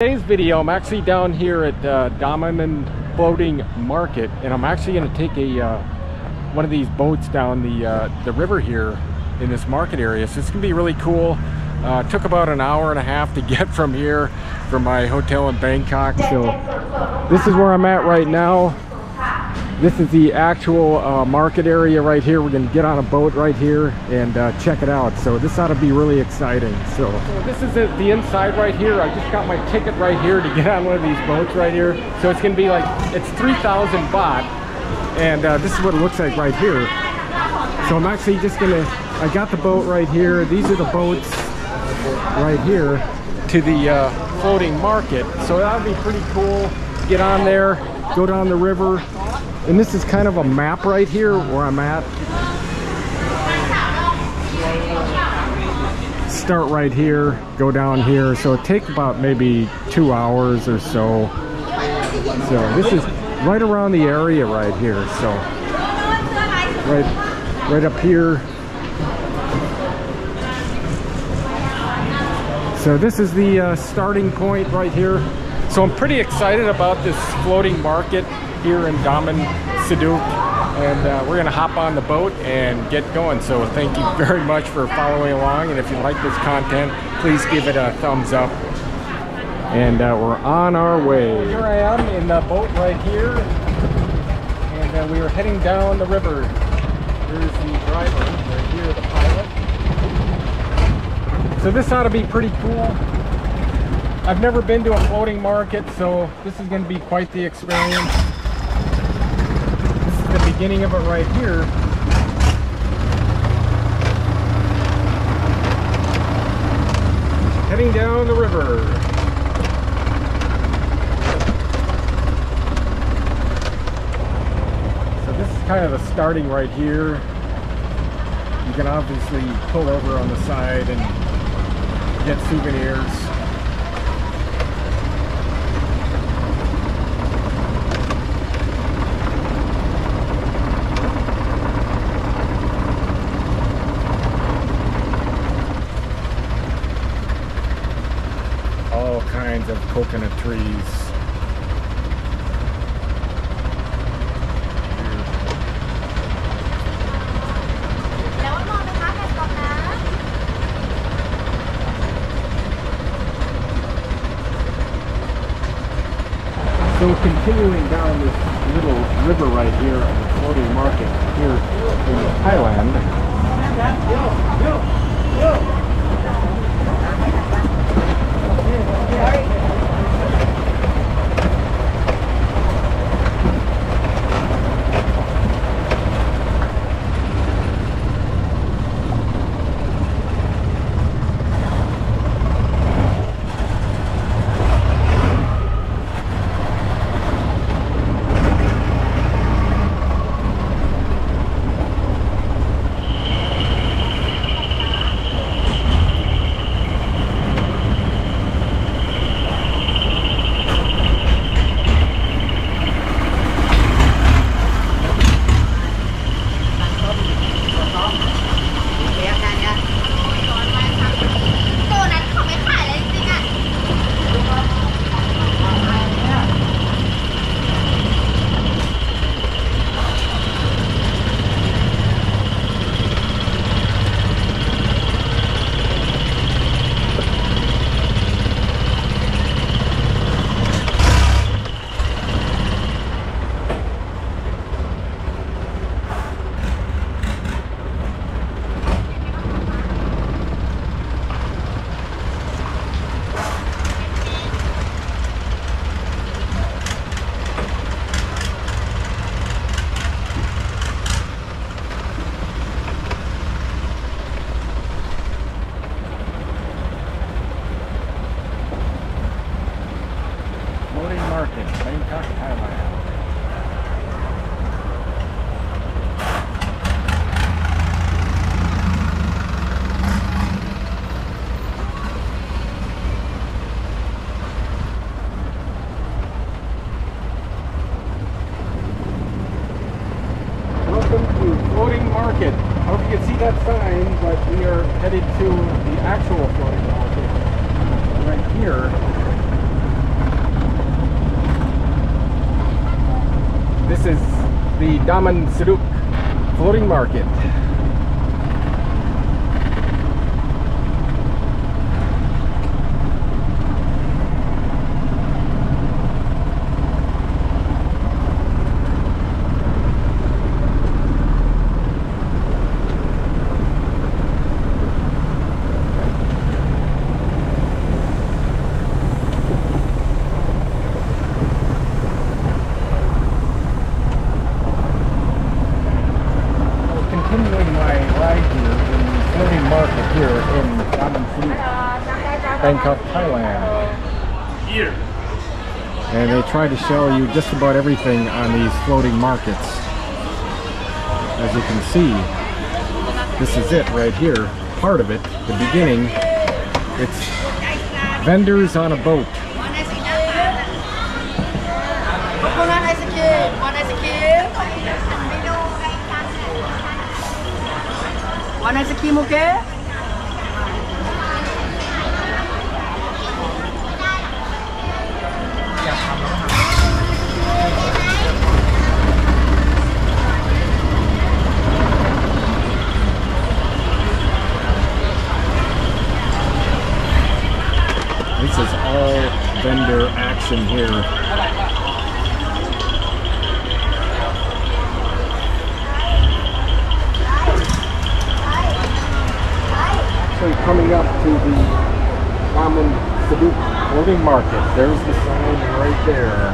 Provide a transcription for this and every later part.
Today's video, I'm actually down here at Damnoen Floating Market, and I'm actually going to take a one of these boats down the river here in this market area. So it's going to be really cool. Took about an hour and a half to get from here, from my hotel in Bangkok. So this is where I'm at right now. This is the actual market area right here. We're going to get on a boat right here and check it out. So this ought to be really exciting. So this is the inside right here. I just got my ticket right here to get on one of these boats right here. So it's going to be like, it's 3,000 baht. And this is what it looks like right here. So I'm actually just going to, I got the boat right here. These are the boats right here to the floating market. So that would be pretty cool. Get on there, go down the river. And this is kind of a map right here where I'm at. Start right here, go down here. So it takes about maybe 2 hours or so. So this is right around the area right here. So right up here. So this is the starting point right here. So I'm pretty excited about this floating market here in Damnoen Saduak, and we're gonna hop on the boat and get going. So thank you very much for following along, and if you like this content, please give it a thumbs up. And we're on our way. Here I am in the boat right here, and we are heading down the river. Here's the driver right here, the pilot. So this ought to be pretty cool. I've never been to a floating market, so this is going to be quite the experience. This is the beginning of it right here. Heading down the river. So this is kind of the starting right here. You can obviously pull over on the side and get souvenirs. All kinds of coconut trees. So continuing down this little river right here on the floating market here in Thailand. Bangkok, Thailand. Welcome to Floating Market. I hope you can see that sign, but we are headed to the actual floating market right here. Damnoen Saduak floating market. Continuing my ride here in the floating market here in Damnoen Saduak, Bangkok, Thailand. Here. And they try to show you just about everything on these floating markets. As you can see, this is it right here. Part of it, the beginning, it's vendors on a boat. One ice cream, okay? This is all vendor action here. Coming up to the Damnoen Saduak floating market. There's the sign right there.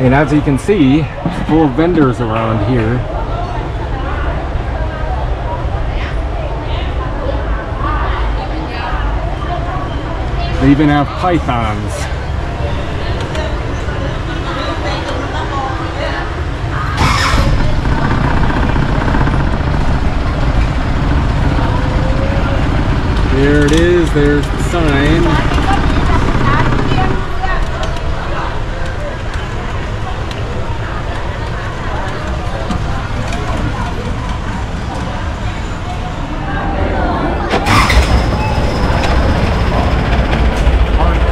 And as you can see, it's full of vendors around here. They even have pythons. There it is, there's the sign.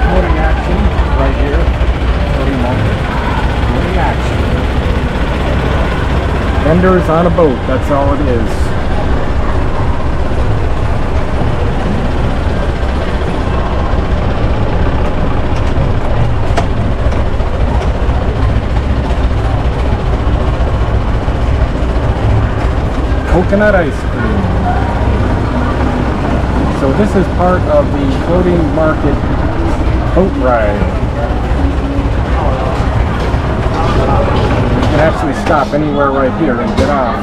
Floating action right here. Floating market. Floating action. Vendors on a boat, that's all it is. Coconut ice cream. So this is part of the floating market boat ride. You can actually stop anywhere right here and get off.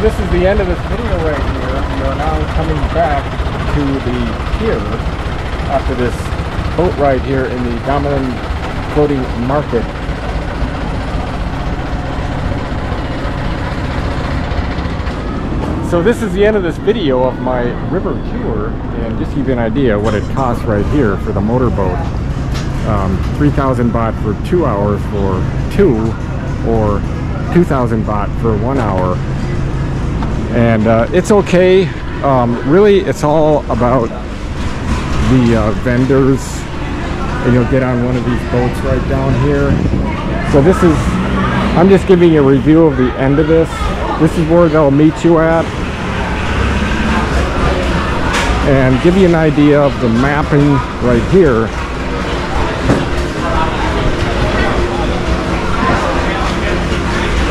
this is the end of this video right here. We are now coming back to the pier after this boat ride here in the Damnoen floating market. So this is the end of this video of my river tour, and just to give you an idea what it costs right here for the motorboat. 3,000 baht for 2 hours for 2, or 2,000 baht for 1 hour. And it's okay. Really, it's all about the vendors. And you'll get on one of these boats right down here. So this is, I'm just giving you a review of the end of this. This is where they'll meet you at. And give you an idea of the mapping right here.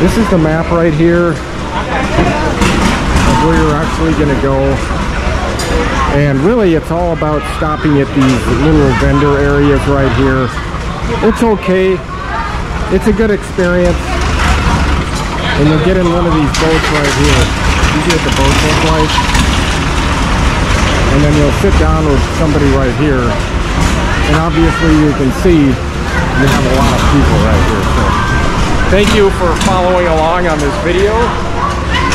This is the map right here of where you're actually going to go. And really it's all about stopping at these little vendor areas right here. It's okay. It's a good experience. And you'll get in one of these boats right here. You see what the boat looks like? And then you'll sit down with somebody right here. And obviously you can see you have a lot of people right here. So thank you for following along on this video.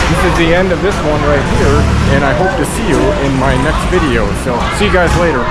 This is the end of this one right here, and I hope to see you in my next video. So see you guys later.